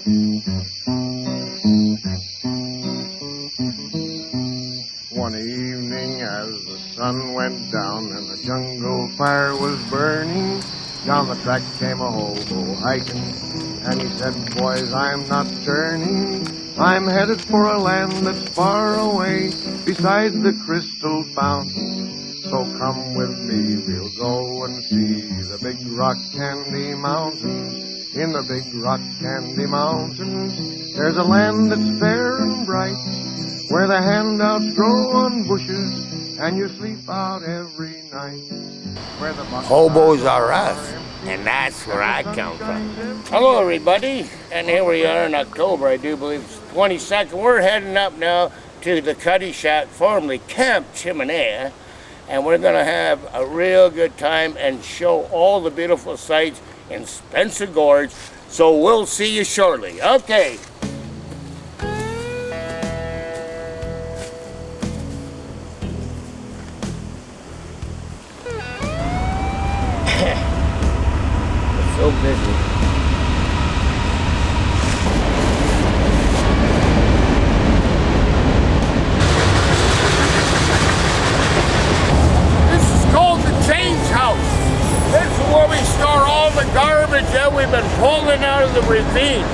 One evening as the sun went down and the jungle fire was burning, down the track came a hobo hiking, and he said, boys, I'm not turning. I'm headed for a land that's far away, beside the crystal fountain. So come with me, we'll go and see the big rock candy mountains. In the big rock candy mountains, there's a land that's fair and bright, where the handouts grow on bushes, and you sleep out every night. Where the Hobos are us, and that's where I come from. Hello, everybody, and here we are in October, I do believe it's 22nd. We're heading up now to the Cuddy Shack, formerly Camp Chimney, and we're going to have a real good time and show all the beautiful sights in Spencer Gorge, so we'll see you shortly. Okay. So busy. This is called the change house. This is where we store all the garbage that we've been pulling out of the ravine.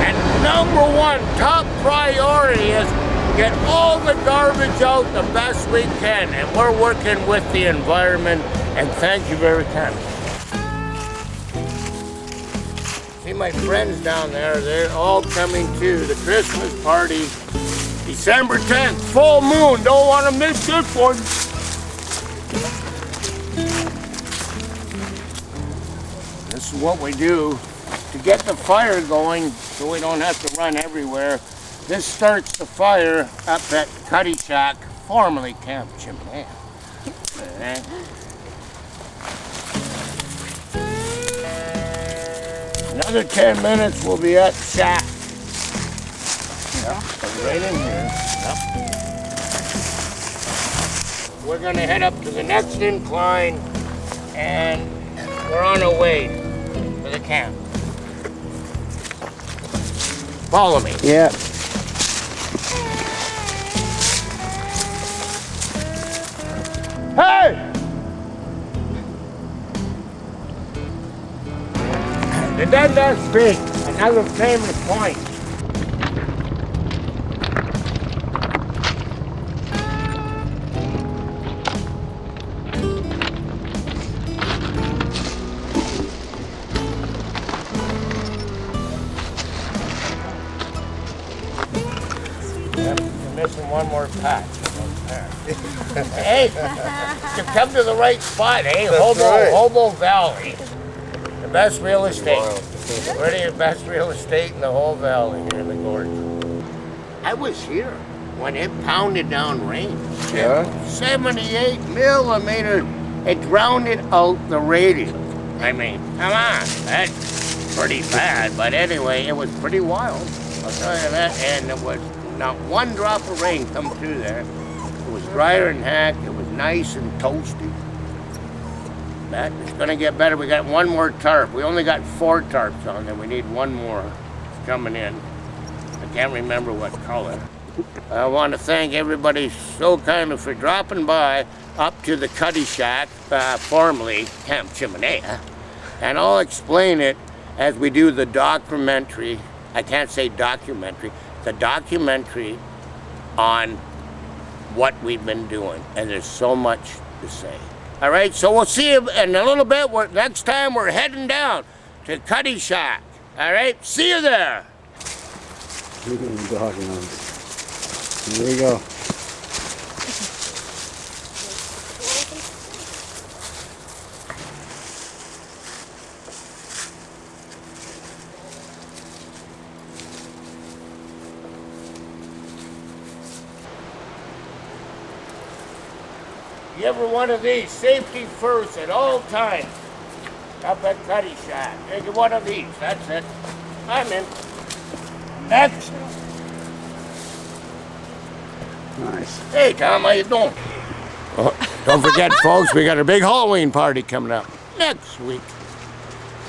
And number one, top priority is get all the garbage out the best we can. And we're working with the environment, and thank you very kindly. See my friends down there, they're all coming to the Christmas party December 10th, full moon, don't want to miss this one. This is what we do to get the fire going so we don't have to run everywhere. This starts the fire up at Cuddy Shack, formerly Camp Chimney. Another 10 minutes, we'll be at the shack. Yep, right in here. Yep. We're gonna head up to the next incline, and we're on our way to the camp. Follow me. Yeah. Hey! The Dundas Creek, another famous point. Yep, you're missing one more patch. Hey, you come to the right spot, eh? Hobo Valley. The best real estate. Really the best real estate in the whole valley here in the gorge. I was here when it pounded down rain. Yeah? 78 millimeters. It drowned out the radio. I mean, come on. That's pretty bad. But anyway, it was pretty wild. I'll tell you that. And there was not one drop of rain come through there. It was drier than heck. It was nice and toasty. It's gonna get better. We got one more tarp. We only got 4 tarps on there. We need one more coming in. I can't remember what color. I want to thank everybody so kindly for dropping by up to the Cuddy Shack, formerly Camp Chimney, and I'll explain it as we do the documentary. I can't say documentary. The documentary on what we've been doing, and there's so much to say. All right, so we'll see you in a little bit. Next time we're heading down to Cuddy Shack. All right, see you there. Look at the dog, you know. There we go. You ever one of these, safety first at all times, up at Cuddy Shack. Take one of these, that's it. I'm in. Next. Nice. Hey, Tom, how you doing? Oh, don't forget, folks, we got a big Halloween party coming up next week.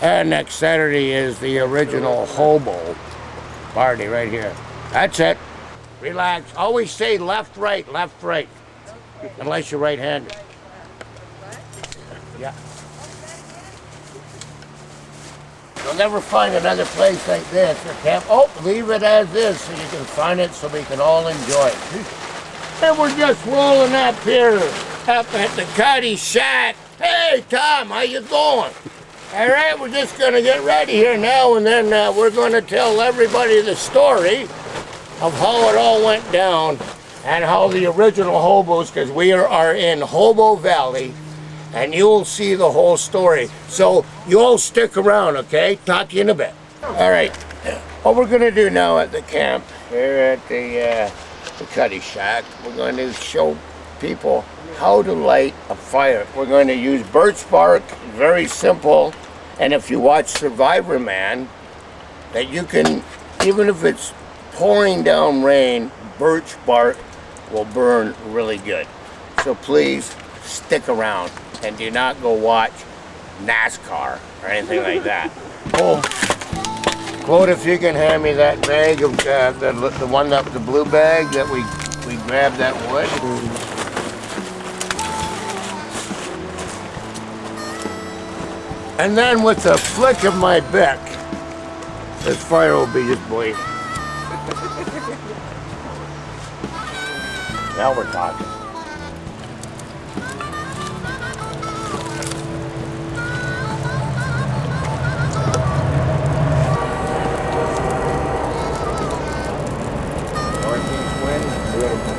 And next Saturday is the original Hobo Marty, right here. That's it. Relax. Always say left, right, unless you're right-handed. Yeah. You'll never find another place like this. You can't, leave it as is so you can find it so we can all enjoy it. And we're just rolling up here up at the Cuddy Shack. Hey, Tom, how you going? All right, we're just going to get ready here now, and then we're going to tell everybody the story of how it all went down and how the original hobos, because we are in Hobo Valley, and you'll see the whole story. So you all stick around, okay? Talk to you in a bit. All right, what we're going to do now at the camp here at the Cuddy Shack, we're going to show people how to light a fire. We're going to use birch bark, very simple. And if you watch Survivor Man, that you can, even if it's pouring down rain, birch bark will burn really good. So please stick around and do not go watch NASCAR or anything like that. Oh, Quote, if you can hand me that bag of the one up the blue bag that we grabbed that wood. And then with a flick of my beck, this fire will be just blazing. Now we're talking. Northeast wind, beautiful.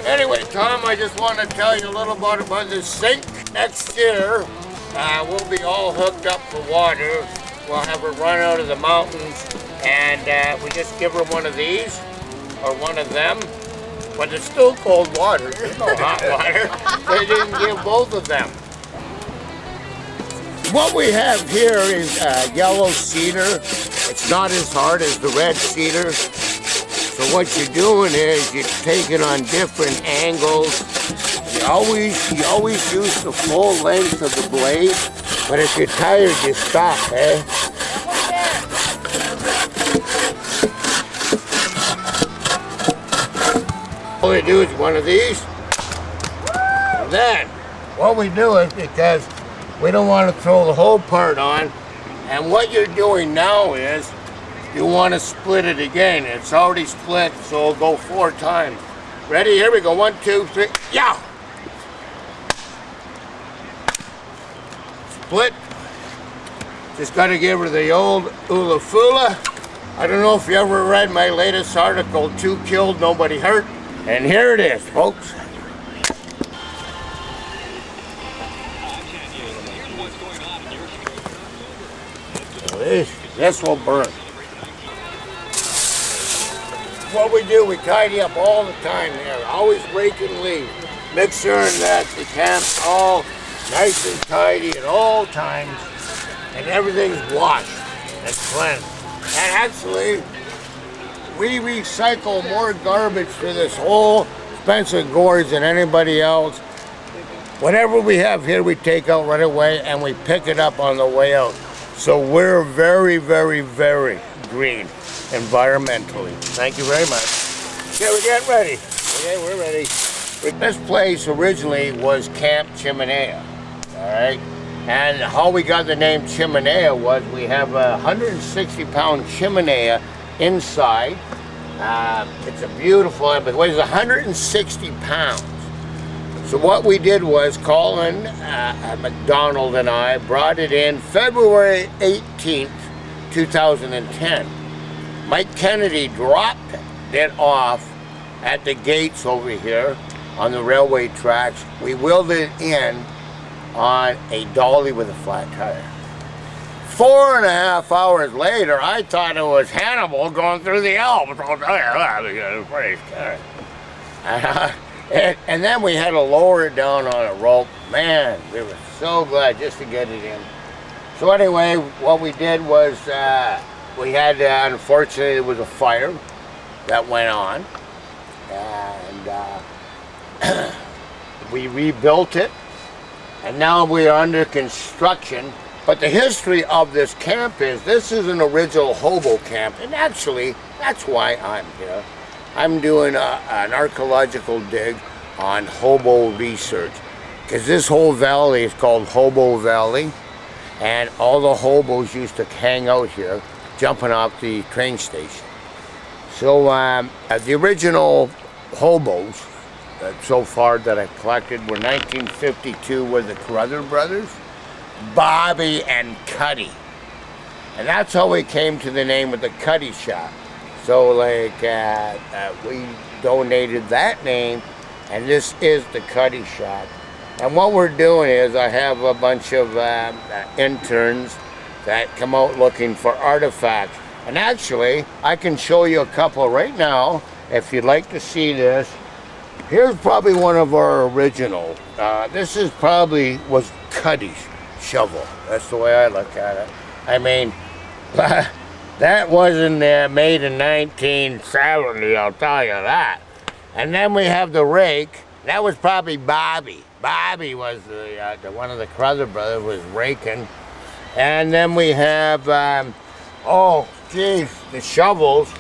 Anyway, Tom, I just want to tell you a little bit about this sink. Next year, we'll be all hooked up for water. We'll have her run out of the mountains, and we just give her one of these, or one of them, but it's still cold water. There's no hot water. They didn't give both of them. What we have here is yellow cedar. It's not as hard as the red cedar. So what you're doing is you're taking on different angles. You always use the full length of the blade, but if you're tired, you stop, eh? All you do is one of these. And then what we do is, because we don't want to throw the whole part on, and what you're doing now is you want to split it again. It's already split, so we'll go 4 times. Ready? Here we go. 1, 2, 3. Yeah! Split. Just got to give her the old Ula Fula. I don't know if you ever read my latest article, 2 killed, nobody hurt. And here it is, folks. So this will burn. What we do, we tidy up all the time here, always raking leaves. Make sure that the camp's all nice and tidy at all times, and everything's washed and cleansed. And actually, we recycle more garbage for this whole Spencer Gorge than anybody else. Whatever we have here, we take out right away, and we pick it up on the way out. So we're very, very, very green environmentally. Thank you very much. Okay, we're getting ready. Okay, we're ready. This place originally was Camp Chimenea, all right? And how we got the name Chimenea was we have a 160-pound chimenea inside. It's a beautiful, it weighs 160 pounds. So what we did was Colin McDonald and I brought it in February 18th, 2010. Mike Kennedy dropped it off at the gates over here on the railway tracks. We wheeled it in on a dolly with a flat tire. 4.5 hours later, I thought it was Hannibal going through the Alps. And then we had to lower it down on a rope. Man, we were so glad just to get it in. So anyway, what we did was we had, unfortunately, there was a fire that went on, and we rebuilt it, and now we are under construction. But the history of this camp is, this is an original hobo camp, and actually, that's why I'm here. I'm doing an archaeological dig on hobo research, because this whole valley is called Hobo Valley, and all the hobos used to hang out here, jumping off the train station. So the original hobos so far that I collected were 1952 were the Crother brothers, Bobby and Cuddy. And that's how we came to the name of the Cuddy Shack. So like we donated that name, and this is the Cuddy Shack. And what we're doing is I have a bunch of interns that come out looking for artifacts. And actually, I can show you a couple right now if you'd like to see this. Here's probably one of our original. This is probably was Cuddy's shovel. That's the way I look at it. I mean, that wasn't made in 1970, I'll tell you that. And then we have the rake. That was probably Bobby. Bobby was the one of the Crother brothers was raking. And then we have, oh geez, the shovels.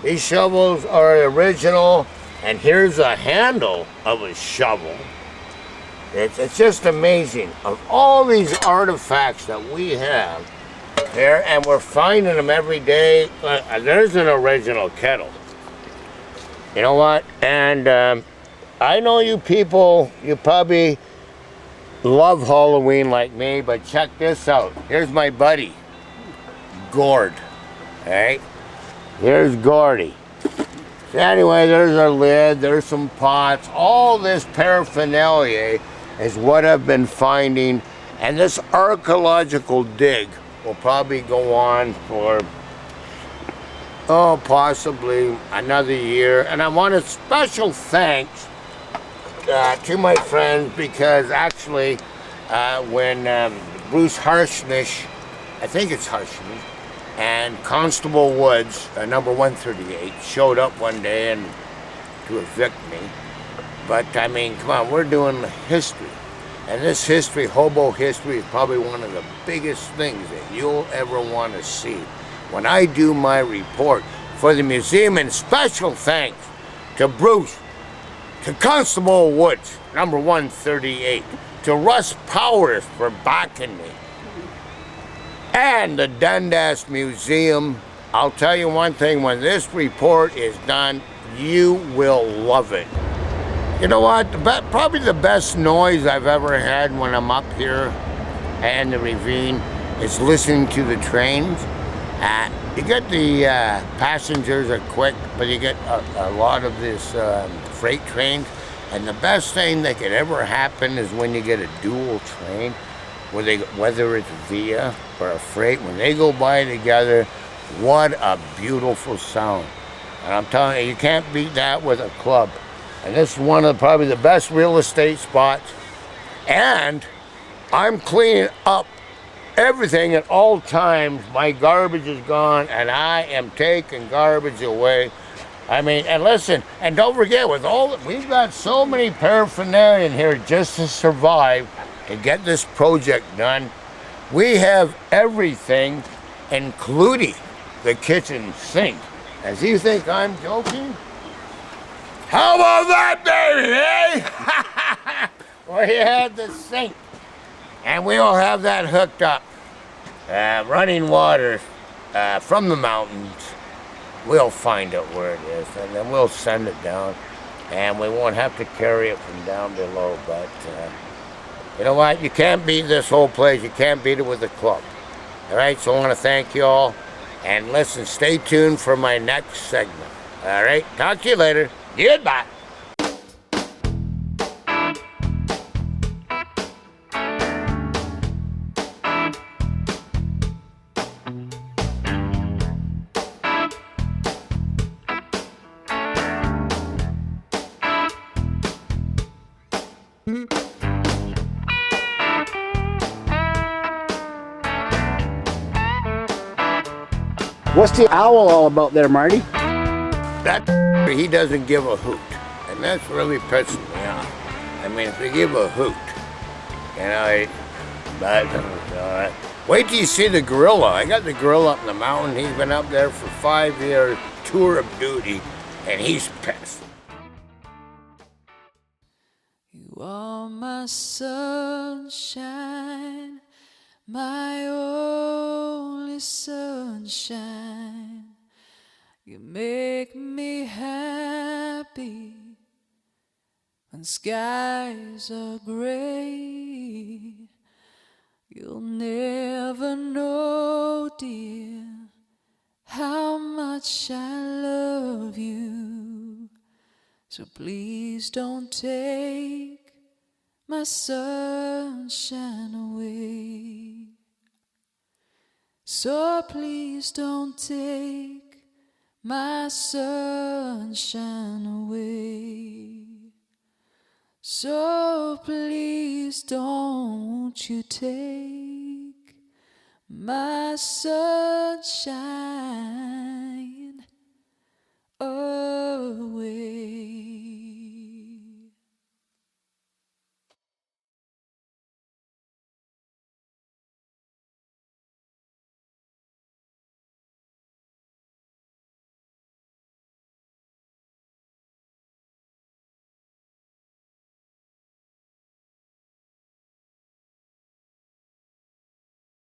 These shovels are original. And here's a handle of a shovel. It's just amazing. Of all these artifacts that we have there, and we're finding them every day. There's an original kettle. You know what? And I know you people, you probably love Halloween like me, but check this out. Here's my buddy, Gord. All right? Here's Gordy. So anyway, there's our lid, there's some pots. All this paraphernalia is what I've been finding. And this archaeological dig will probably go on for, oh, possibly another year. And I want a special thanks to my friends, because actually when Bruce Harshnish, I think it's Harshnish, and Constable Woods, number 138, showed up one day and to evict me. But I mean, come on, we're doing history. And this history, hobo history, is probably one of the biggest things that you'll ever want to see when I do my report for the museum. And special thanks to Bruce, to Constable Woods, number 138, to Russ Powers for backing me, and the Dundas Museum. I'll tell you one thing, when this report is done, you will love it. You know what, probably the best noise I've ever had when I'm up here in the ravine is listening to the trains. You get the passengers are quick, but you get a lot of this freight trains. And the best thing that could ever happen is when you get a dual train, whether it's via or a freight, when they go by together, what a beautiful sound. And I'm telling you, you can't beat that with a club. And this is one of probably the best real estate spots. And I'm cleaning up everything at all times. My garbage is gone, and I am taking garbage away. I mean, and listen, and don't forget, with all we've got so many paraphernalia in here just to survive and get this project done. We have everything, including the kitchen sink. As you think I'm joking? How about that, baby, eh? Well, you had the sink, and we'll have that hooked up. Running water from the mountains. We'll find out where it is, and then we'll send it down, and we won't have to carry it from down below. But you know what? You can't beat this whole place. You can't beat it with a club. All right, so I want to thank you all, and listen, stay tuned for my next segment. All right, talk to you later. Goodbye. What's the owl all about there, Marty? That he doesn't give a hoot, and that's really pissing me off. I mean, if they give a hoot, you know, wait till you see the gorilla. I got the gorilla up in the mountain. He's been up there for 5 years, tour of duty, and he's pissed. You are my sunshine, my only sunshine. You make me happy when skies are gray. You'll never know, dear, how much I love you. So please don't take my sunshine away. So please don't take my sunshine away. So please don't you take my sunshine